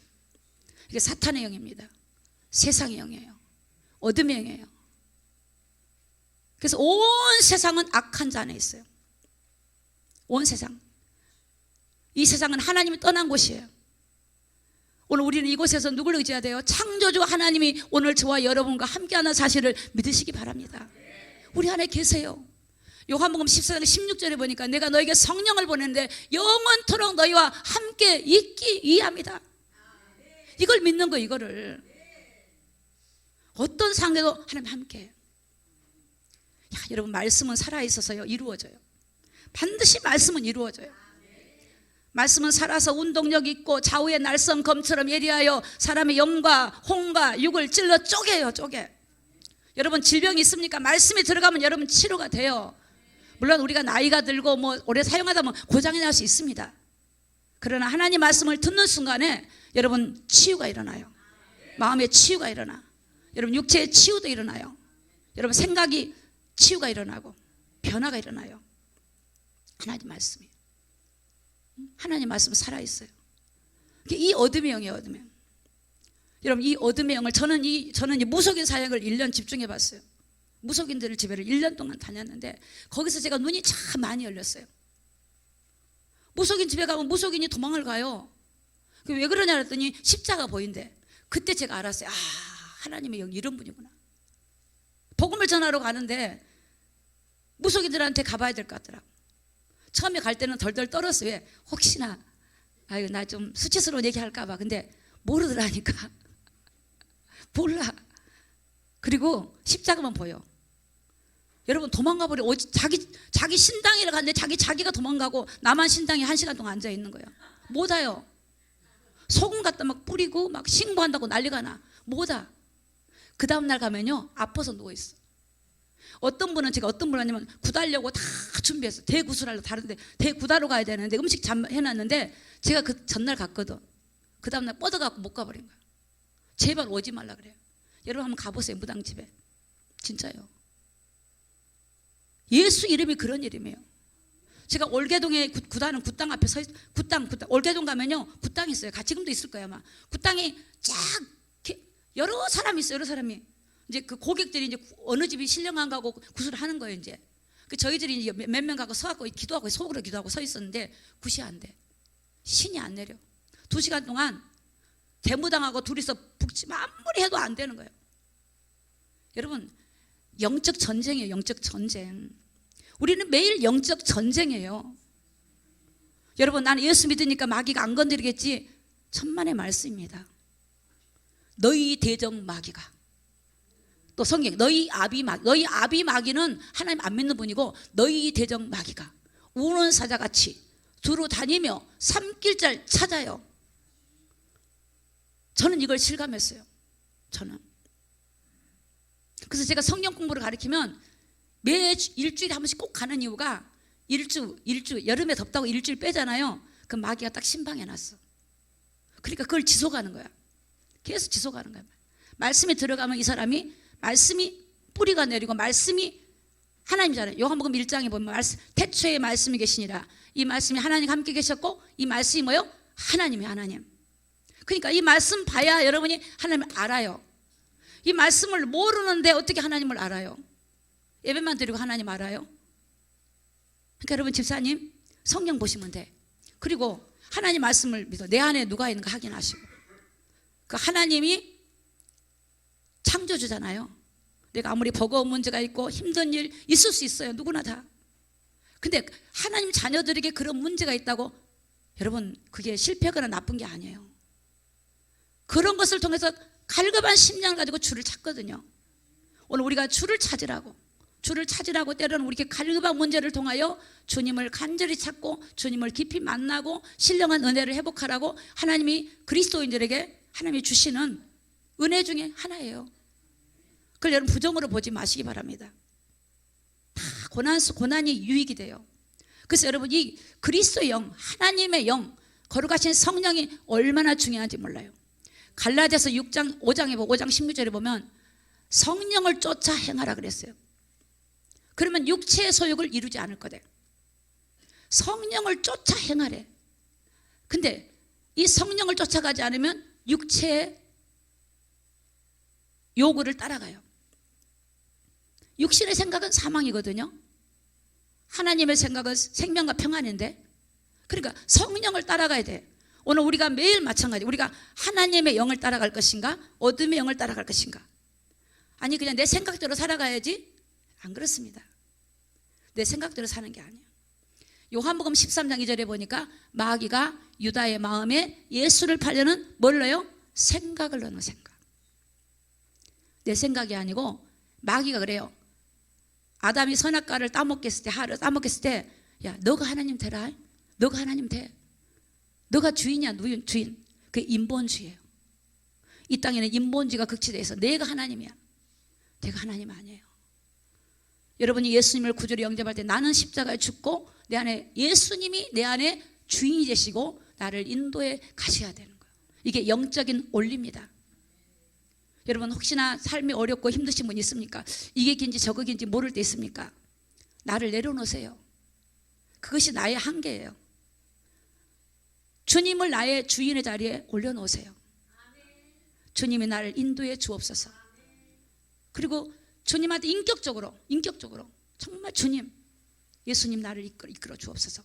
이게 사탄의 영입니다. 세상의 영이에요. 어둠의 영이에요. 그래서 온 세상은 악한 자 안에 있어요. 온 세상. 이 세상은 하나님이 떠난 곳이에요. 오늘 우리는 이곳에서 누구를 의지해야 돼요? 창조주 하나님이 오늘 저와 여러분과 함께하는 사실을 믿으시기 바랍니다. 우리 안에 계세요. 요한복음 14장 16절에 보니까 내가 너에게 성령을 보내는데 영원토록 너희와 함께 있기 위함이다. 이걸 믿는 거, 이거를. 어떤 상황에도 하나님 함께해요. 야, 여러분, 말씀은 살아있어서요, 이루어져요. 반드시 말씀은 이루어져요. 말씀은 살아서 운동력 있고 좌우의 날선 검처럼 예리하여 사람의 영과 혼과 육을 찔러 쪼개요. 쪼개. 여러분, 질병이 있습니까? 말씀이 들어가면 여러분 치료가 돼요. 물론 우리가 나이가 들고 뭐 오래 사용하다 보면 고장이 날 수 있습니다. 그러나 하나님 말씀을 듣는 순간에 여러분 치유가 일어나요. 마음의 치유가 일어나. 여러분 육체의 치유도 일어나요. 여러분 생각이 치유가 일어나고 변화가 일어나요. 하나님 말씀이. 하나님 말씀은 살아있어요. 이 어둠의 영이에요. 어둠의 영. 여러분, 이 어둠의 영을 저는 이 무속인 사역을 1년 집중해 봤어요. 무속인들 집회를 1년 동안 다녔는데 거기서 제가 눈이 참 많이 열렸어요. 무속인 집에 가면 무속인이 도망을 가요. 왜 그러냐 그랬더니 십자가 보인대. 그때 제가 알았어요. 아, 하나님의 영이 이런 분이구나. 복음을 전하러 가는데 무속인들한테 가봐야 될 것 같더라고. 처음에 갈 때는 덜덜 떨었어요. 왜? 혹시나 아유 나 좀 수치스러운 얘기 할까 봐. 근데 모르더라니까. 몰라. 그리고 십자가만 보여. 여러분 도망가 버려. 자기 신당이라 갔는데 자기가 도망가고 나만 신당에 1시간 동안 앉아 있는 거야. 못 와요. 소금 갖다 막 뿌리고 막 신고한다고 난리가 나. 못 와. 그 다음날 가면요 아파서 누워 있어. 어떤 분은 제가 어떤 분을 하냐면 구달려고 다 준비했어. 대구술하러 다른데 대구다로 가야 되는데 음식 해놨는데 제가 그 전날 갔거든. 그 다음날 뻗어갖고 못 가버린 거야. 제발 오지 말라 그래요. 여러분 한번 가보세요. 무당집에. 진짜요. 예수 이름이 그런 이름이에요. 제가 올개동에 구단은 굿당 앞에 서 있어요. 굿당 올개동 가면요 굿당 있어요. 지금도 있을 거예요 아마. 굿당이 쫙 여러 사람이 있어요. 여러 사람이. 이제 그 고객들이 이제 어느 집이 신령 안 가고 구슬을 하는 거예요. 이제 그 저희들이 이제 몇 명 가고 서갖고 기도하고 속으로 기도하고 서 있었는데 굿이 안 돼. 신이 안 내려. 2시간 동안 대무당하고 둘이서 북치면 아무리 해도 안 되는 거예요. 여러분 영적 전쟁이에요. 영적 전쟁. 우리는 매일 영적 전쟁이에요. 여러분 나는 예수 믿으니까 마귀가 안 건드리겠지. 천만의 말씀입니다. 너희 대적 마귀가. 또 성경 너희 아비 마귀는 하나님 안 믿는 분이고 너희 대적 마귀가 우는 사자같이 두루 다니며 삼킬잘 찾아요. 저는 이걸 실감했어요. 저는. 그래서 제가 성경 공부를 가르치면 매 일주일에 한 번씩 꼭 가는 이유가 일주 여름에 덥다고 일주일 빼잖아요. 그 마귀가 딱 신방해 놨어. 그러니까 그걸 지속하는 거야. 계속 지속하는 거야. 말씀에 들어가면 이 사람이 말씀이 뿌리가 내리고 말씀이 하나님이잖아요. 요한복음 1장에 보면 태초에 말씀이 계시니라. 이 말씀이 하나님과 함께 계셨고 이 말씀이 뭐예요? 하나님이 하나님. 그러니까 이 말씀 봐야 여러분이 하나님을 알아요. 이 말씀을 모르는데 어떻게 하나님을 알아요? 예배만 드리고 하나님 알아요? 그러니까 여러분 집사님 성경 보시면 돼. 그리고 하나님 말씀을 믿어. 내 안에 누가 있는가 확인하시고. 그 하나님이 창조주잖아요. 내가 아무리 버거운 문제가 있고 힘든 일 있을 수 있어요. 누구나 다. 근데 하나님 자녀들에게 그런 문제가 있다고 여러분 그게 실패거나 나쁜 게 아니에요. 그런 것을 통해서 갈급한 심령을 가지고 주를 찾거든요. 오늘 우리가 주를 찾으라고 때로는 우리 갈급한 문제를 통하여 주님을 간절히 찾고 주님을 깊이 만나고 신령한 은혜를 회복하라고 하나님이 그리스도인들에게 하나님이 주시는 은혜 중에 하나예요. 그걸 여러분 부정으로 보지 마시기 바랍니다. 다 고난이 유익이 돼요. 그래서 여러분 이 그리스도의 영, 하나님의 영, 거룩하신 성령이 얼마나 중요한지 몰라요. 갈라디아서 5장 16절에 보면 성령을 쫓아 행하라 그랬어요. 그러면 육체의 소욕을 이루지 않을 거대. 성령을 쫓아 행하래. 근데 이 성령을 쫓아가지 않으면 육체의 요구를 따라가요. 육신의 생각은 사망이거든요. 하나님의 생각은 생명과 평안인데, 그러니까 성령을 따라가야 돼. 오늘 우리가 매일 마찬가지. 우리가 하나님의 영을 따라갈 것인가, 어둠의 영을 따라갈 것인가. 아니 그냥 내 생각대로 살아가야지. 안 그렇습니다. 내 생각대로 사는 게 아니에요. 요한복음 13장 2절에 보니까 마귀가 유다의 마음에 예수를 팔려는 뭘 넣어요? 생각을 넣는 생각. 내 생각이 아니고 마귀가 그래요. 아담이 선악과를 따먹겠을 때, 하를 따먹겠을 때, 야 너가 하나님 되라. 너가 하나님 돼. 너가 주인이야. 주인. 그게 인본주의예요. 이 땅에는 인본주의가 극치되어 있어. 내가 하나님이야. 내가 하나님 아니에요. 여러분이 예수님을 구주로 영접할 때 나는 십자가에 죽고 내 안에 예수님이 내 안에 주인이 되시고 나를 인도해 가셔야 되는 거예요. 이게 영적인 원리입니다. 여러분 혹시나 삶이 어렵고 힘드신 분 있습니까? 이게 긴지 저거 긴지 모를 때 있습니까? 나를 내려놓으세요. 그것이 나의 한계예요. 주님을 나의 주인의 자리에 올려놓으세요. 주님이 나를 인도해 주옵소서. 그리고 주님한테 인격적으로 정말 주님, 예수님 나를 이끌어 주옵소서.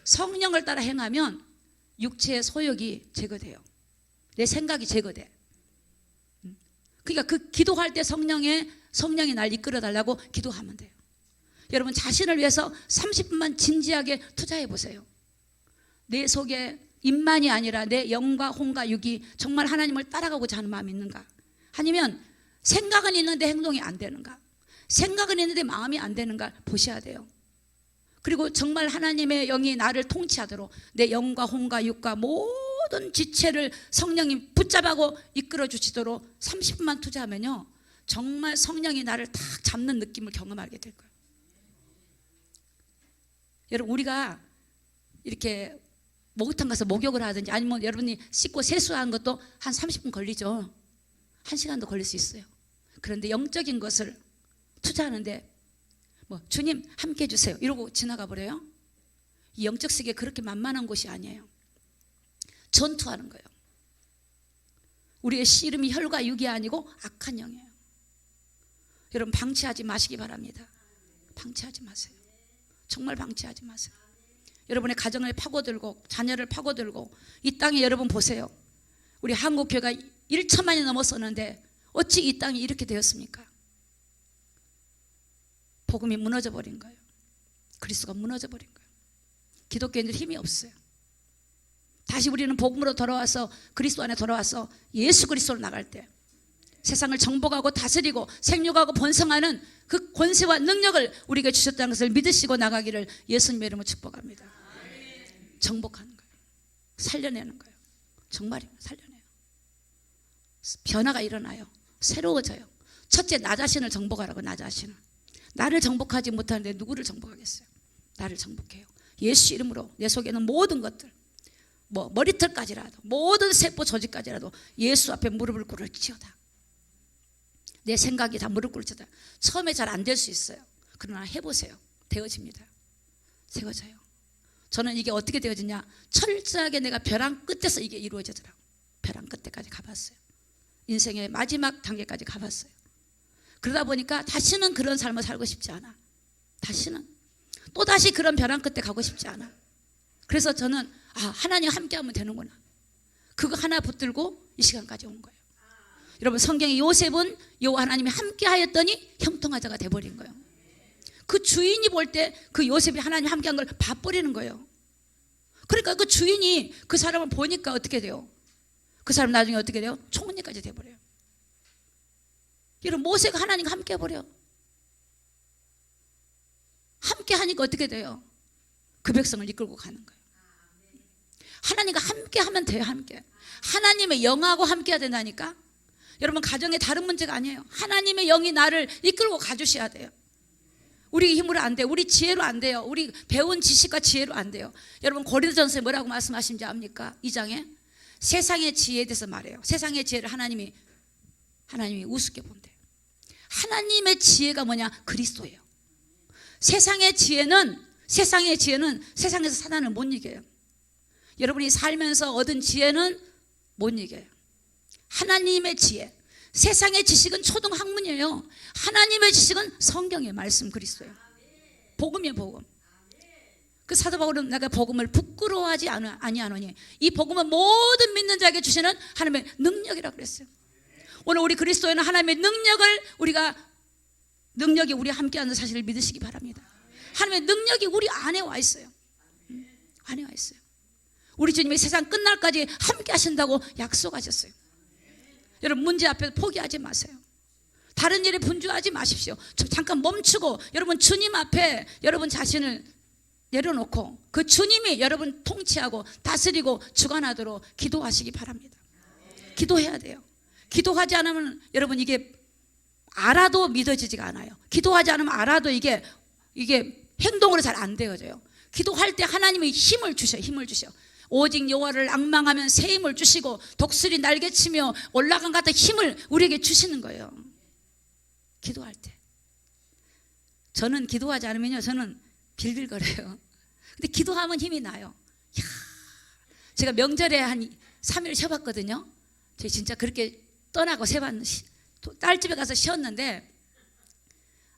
성령을 따라 행하면 육체의 소욕이 제거돼요. 내 생각이 제거돼. 그러니까 그 기도할 때 성령이 날 이끌어 달라고 기도하면 돼요. 여러분 자신을 위해서 30분만 진지하게 투자해 보세요. 내 속에 입만이 아니라 내 영과 혼과 육이 정말 하나님을 따라가고자 하는 마음이 있는가? 아니면 생각은 있는데 행동이 안 되는가? 생각은 있는데 마음이 안 되는가 보셔야 돼요. 그리고 정말 하나님의 영이 나를 통치하도록 내 영과 혼과 육과 모든 지체를 성령이 붙잡고 이끌어 주시도록 30분만 투자하면요 정말 성령이 나를 탁 잡는 느낌을 경험하게 될 거예요. 여러분 우리가 이렇게 목욕탕 가서 목욕을 하든지 아니면 여러분이 씻고 세수하는 것도 한 30분 걸리죠. 1시간도 걸릴 수 있어요. 그런데 영적인 것을 투자하는데 주님 함께 해주세요 이러고 지나가 버려요. 이 영적 세계 그렇게 만만한 곳이 아니에요. 전투하는 거예요. 우리의 씨름이 혈과 육이 아니고 악한 영이에요. 여러분 방치하지 마시기 바랍니다. 방치하지 마세요. 정말 방치하지 마세요. 여러분의 가정을 파고들고 자녀를 파고들고 이 땅에 여러분 보세요. 우리 한국교회가 1천만이 넘었었는데 어찌 이 땅이 이렇게 되었습니까? 복음이 무너져 버린 거예요. 그리스도가 무너져 버린 거예요. 기독교인들 힘이 없어요. 다시 우리는 복음으로 돌아와서 그리스도 안에 돌아와서 예수 그리스도로 나갈 때 세상을 정복하고 다스리고 생육하고 번성하는 그 권세와 능력을 우리에게 주셨다는 것을 믿으시고 나가기를 예수님의 이름으로 축복합니다. 정복하는 거예요. 살려내는 거예요. 정말이에요. 살려내요. 변화가 일어나요. 새로워져요. 첫째 나 자신을 정복하라고. 나 자신을. 나를 정복하지 못하는데 누구를 정복하겠어요? 나를 정복해요. 예수 이름으로 내 속에는 모든 것들 머리털까지라도 모든 세포 조직까지라도 예수 앞에 무릎을 꿇을지어다. 내 생각이 다 무릎 꿇을지어다. 처음에 잘 안 될 수 있어요. 그러나 해보세요. 되어집니다. 되어져요. 저는 이게 어떻게 되어지냐, 철저하게 내가 벼랑 끝에서 이게 이루어지더라고요. 벼랑 끝에까지 가봤어요. 인생의 마지막 단계까지 가봤어요. 그러다 보니까 다시는 그런 삶을 살고 싶지 않아. 다시는 또다시 그런 벼랑 끝에 가고 싶지 않아. 그래서 저는 하나님 함께하면 되는구나. 그거 하나 붙들고 이 시간까지 온 거예요. 여러분 성경에 요셉은 여호와 하나님이 함께하였더니 형통하자가 돼버린 거예요. 그 주인이 볼 때 그 요셉이 하나님 함께한 걸 봐버리는 거예요. 그러니까 그 주인이 그 사람을 보니까 어떻게 돼요? 그 사람 나중에 어떻게 돼요? 총리까지 돼버려요. 여러분 모세가 하나님과 함께 해버려. 함께 하니까 어떻게 돼요? 그 백성을 이끌고 가는 거예요. 하나님과 함께 하면 돼요. 함께 하나님의 영하고 함께 해야 된다니까. 여러분 가정에 다른 문제가 아니에요. 하나님의 영이 나를 이끌고 가주셔야 돼요. 우리 힘으로 안 돼요. 우리 지혜로 안 돼요. 우리 배운 지식과 지혜로 안 돼요. 여러분 고린도전서에 뭐라고 말씀하신지 압니까? 2장에 세상의 지혜에 대해서 말해요. 세상의 지혜를 하나님이 우습게 본대요. 하나님의 지혜가 뭐냐? 그리스도예요. 세상의 지혜는 세상에서 사단을 못 이겨요. 여러분이 살면서 얻은 지혜는 못 이겨요. 하나님의 지혜, 세상의 지식은 초등학문이에요. 하나님의 지식은 성경의 말씀 그리스도예요. 복음이에요. 복음. 그 사도 바울은 내가 복음을 부끄러워하지 아니하노니 이 복음은 모든 믿는 자에게 주시는 하나님의 능력이라고 그랬어요. 오늘 우리 그리스도에는 하나님의 능력이 우리 함께하는 사실을 믿으시기 바랍니다. 하나님의 능력이 우리 안에 와 있어요. 안에 와 있어요. 우리 주님이 세상 끝날까지 함께 하신다고 약속하셨어요. 여러분 문제 앞에 포기하지 마세요. 다른 일에 분주하지 마십시오. 잠깐 멈추고 여러분 주님 앞에 여러분 자신을 내려놓고 그 주님이 여러분 통치하고 다스리고 주관하도록 기도하시기 바랍니다. 기도해야 돼요. 기도하지 않으면 여러분 이게 알아도 믿어지지가 않아요. 기도하지 않으면 알아도 이게 행동으로 잘 안 되어져요. 기도할 때 하나님이 힘을 주셔. 오직 여호와를 앙망하면 새 힘을 주시고 독수리 날개치며 올라간 같은 힘을 우리에게 주시는 거예요. 기도할 때 저는 기도하지 않으면요 저는 빌빌거려요. 근데 기도하면 힘이 나요. 이야, 제가 명절에 한 3일 쉬어봤거든요. 제가 진짜 그렇게 떠나고 딸 집에 가서 쉬었는데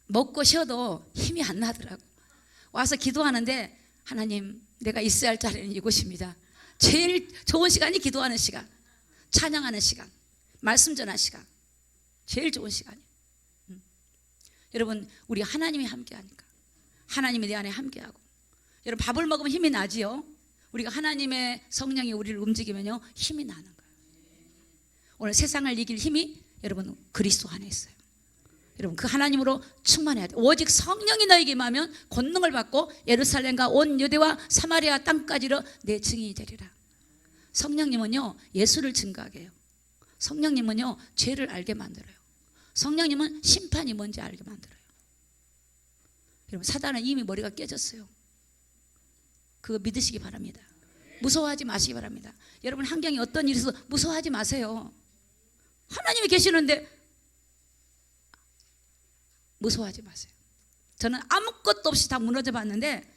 먹고 쉬어도 힘이 안 나더라고. 와서 기도하는데 하나님 내가 있어야 할 자리는 이곳입니다. 제일 좋은 시간이 기도하는 시간, 찬양하는 시간, 말씀 전하는 시간, 제일 좋은 시간이에요. 여러분 우리 하나님이 함께하니까 하나님이 내 안에 함께하고 여러분 밥을 먹으면 힘이 나지요. 우리가 하나님의 성령이 우리를 움직이면요 힘이 나는 거예요. 오늘 세상을 이길 힘이 여러분 그리스도 안에 있어요. 여러분 그 하나님으로 충만해야 돼요. 오직 성령이 너에게 임하면 권능을 받고 예루살렘과 온 유대와 사마리아 땅까지로 내 증인이 되리라. 성령님은요 예수를 증거하게 해요. 성령님은요 죄를 알게 만들어요. 성령님은 심판이 뭔지 알게 만들어요. 여러분 사단은 이미 머리가 깨졌어요. 그거 믿으시기 바랍니다. 무서워하지 마시기 바랍니다. 여러분 환경이 어떤 일이 있어도 무서워하지 마세요. 하나님이 계시는데 무서워하지 마세요. 저는 아무것도 없이 다 무너져 봤는데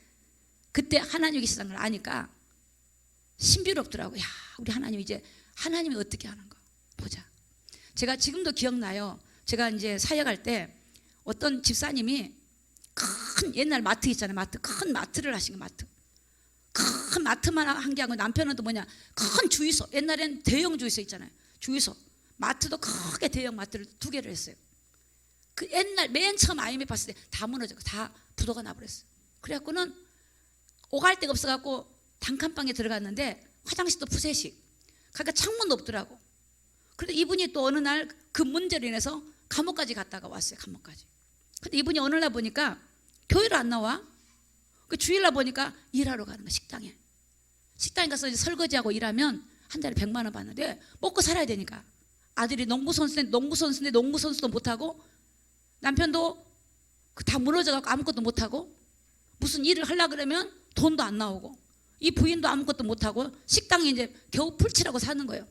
그때 하나님이 계시다는 걸 아니까 신비롭더라고요. 야, 우리 하나님 이제 하나님이 어떻게 하는가 보자. 제가 지금도 기억나요. 제가 이제 사역할 때 어떤 집사님이 큰 옛날 마트 있잖아요. 큰 마트를 하신 거 마트. 큰 마트만 한 게 아니고 남편은 또 뭐냐 큰 주유소. 옛날엔 대형 주유소 있잖아요. 주유소. 마트도 크게 대형 마트를 2개를 했어요. 그 옛날 맨 처음 IMF 봤을 때 다 무너졌고 다 부도가 나버렸어요. 그래갖고는 오갈 데가 없어갖고 단칸방에 들어갔는데 화장실도 푸세식. 그러니까 창문도 없더라고. 그런데 이분이 또 어느 날 그 문제로 인해서 감옥까지 갔다가 왔어요. 감옥까지. 근데 이분이 어느 날 보니까 교회를 안 나와. 그 주일날 보니까 일하러 가는 거야. 식당에 가서 이제 설거지하고 일하면 한 달에 100만 원 받는데 먹고 살아야 되니까. 아들이 농구 선수인데 농구 선수도 못하고 남편도 다 무너져갖고 아무것도 못하고 무슨 일을 하려고 그러면 돈도 안 나오고 이 부인도 아무것도 못하고 식당에 이제 겨우 풀칠하고 사는 거예요.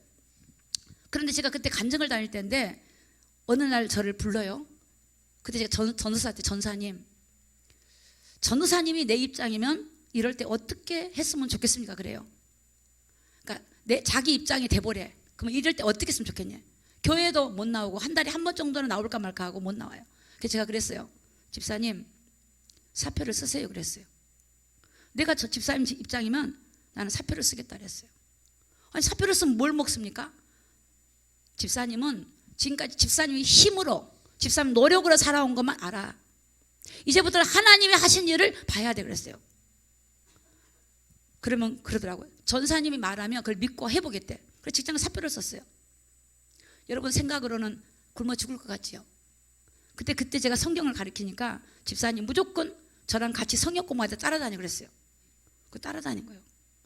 그런데 제가 그때 간증을 다닐 때인데 어느 날 저를 불러요. 그때 제가 전도사한테 전도사님이 내 입장이면 이럴 때 어떻게 했으면 좋겠습니까? 그래요. 그러니까 자기 입장이 돼버려. 그러면 이럴 때 어떻게 했으면 좋겠냐. 교회도 못 나오고 한 달에 한 번 정도는 나올까 말까 하고 못 나와요. 그래서 제가 그랬어요. 집사님 사표를 쓰세요 그랬어요. 내가 저 집사님 입장이면 나는 사표를 쓰겠다 그랬어요. 아니 사표를 쓰면 뭘 먹습니까? 집사님은 지금까지 집사님이 힘으로 집사님 노력으로 살아온 것만 알아. 이제부터는 하나님이 하신 일을 봐야 돼 그랬어요. 그러면 그러더라고요. 전사님이 말하면 그걸 믿고 해보겠대. 그래서 직장에 사표를 썼어요. 여러분 생각으로는 굶어 죽을 것 같지요? 그때 제가 성경을 가르치니까 집사님 무조건 저랑 같이 성경 공부할 때 따라다니고 그랬어요. 그 따라다닌 거예요.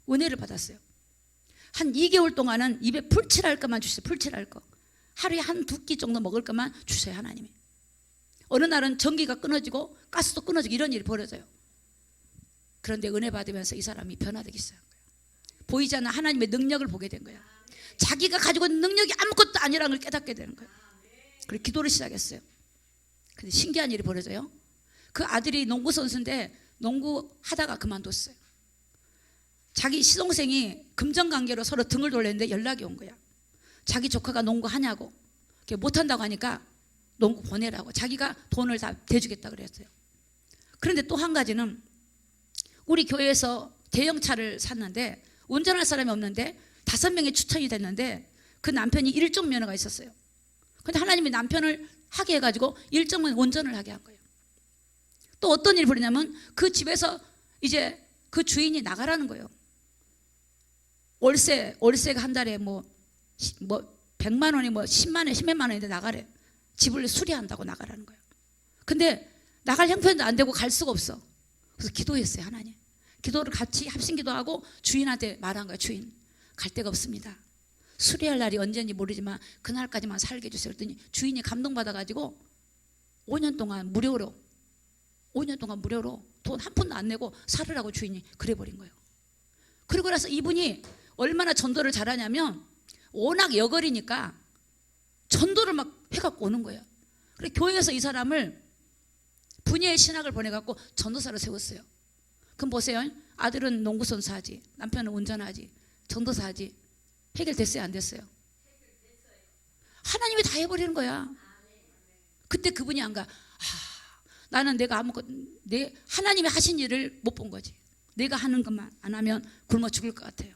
은혜를 받았어요. 한 2개월 동안은 입에 풀칠할 것만 주세요. 풀칠할 거. 하루에 한 2끼 정도 먹을 것만 주세요, 하나님이. 어느 날은 전기가 끊어지고 가스도 끊어지고 이런 일이 벌어져요. 그런데 은혜 받으면서 이 사람이 변화되기 시작한 거예요. 보이지 않는 하나님의 능력을 보게 된 거예요. 자기가 가지고 있는 능력이 아무것도 아니라는 걸 깨닫게 되는 거예요. 그래서 기도를 시작했어요. 근데 신기한 일이 벌어져요. 그 아들이 농구 선수인데 농구 하다가 그만뒀어요. 자기 시동생이 금전관계로 서로 등을 돌렸는데 연락이 온 거야. 자기 조카가 농구 하냐고. 못한다고 하니까 농구 보내라고. 자기가 돈을 다 대주겠다 그랬어요. 그런데 또 한 가지는 우리 교회에서 대형차를 샀는데 운전할 사람이 없는데 5명이 추천이 됐는데 그 남편이 1종 면허가 있었어요. 근데 하나님이 남편을 하게 해가지고 1종은 운전을 하게 한 거예요. 또 어떤 일이 벌어냐면 그 집에서 이제 그 주인이 나가라는 거예요. 월세가 한 달에 뭐 100만 원이 뭐 10만 원, 10몇만 원인데 나가래. 집을 수리한다고 나가라는 거예요. 근데 나갈 형편도 안 되고 갈 수가 없어. 그래서 기도했어요, 하나님. 기도를 같이 합심 기도하고 주인한테 말한 거예요. 주인, 갈 데가 없습니다. 수리할 날이 언제인지 모르지만 그날까지만 살게 해주세요. 그랬더니 주인이 감동받아가지고 5년 동안 무료로 돈 한 푼도 안 내고 살으라고 주인이 그래버린 거예요. 그리고 나서 이분이 얼마나 전도를 잘하냐면 워낙 여걸이니까 전도를 막 해갖고 오는 거예요. 그래서 교회에서 이 사람을 분야의 신학을 보내갖고 전도사로 세웠어요. 그럼 보세요. 아들은 농구 선수 하지, 남편은 운전하지, 전도사 하지. 해결됐어요, 안 됐어요? 하나님이 다 해버리는 거야. 그때 그분이 안 가. 나는 내가 하나님이 하신 일을 못 본 거지. 내가 하는 것만 안 하면 굶어 죽을 것 같아요.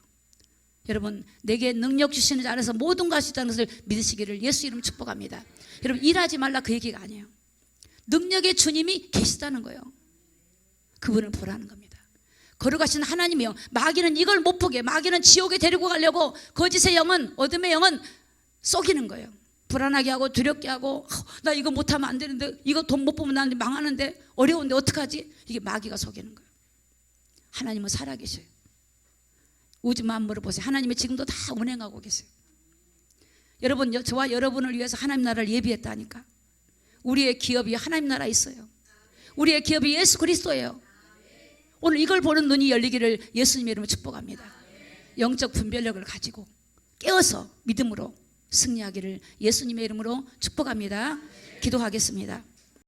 여러분, 내게 능력 주시는 자 안에서 모든 것이 있다는 것을 믿으시기를 예수 이름 축복합니다. 여러분, 일하지 말라 그 얘기가 아니에요. 능력의 주님이 계시다는 거예요. 그분을 보라는 겁니다. 걸어가신 하나님의 영, 마귀는 이걸 못 보게, 마귀는 지옥에 데리고 가려고 거짓의 영은, 어둠의 영은 속이는 거예요. 불안하게 하고 두렵게 하고, 나 이거 못하면 안 되는데, 이거 돈 못 보면 나는 망하는데, 어려운데 어떡하지? 이게 마귀가 속이는 거예요. 하나님은 살아계셔요. 우주 만물을 보세요. 하나님이 지금도 다 운행하고 계세요. 여러분, 저와 여러분을 위해서 하나님 나라를 예비했다니까. 우리의 기업이 하나님 나라에 있어요. 우리의 기업이 예수 그리스도예요. 오늘 이걸 보는 눈이 열리기를 예수님의 이름으로 축복합니다. 영적 분별력을 가지고 깨어서 믿음으로 승리하기를 예수님의 이름으로 축복합니다. 기도하겠습니다.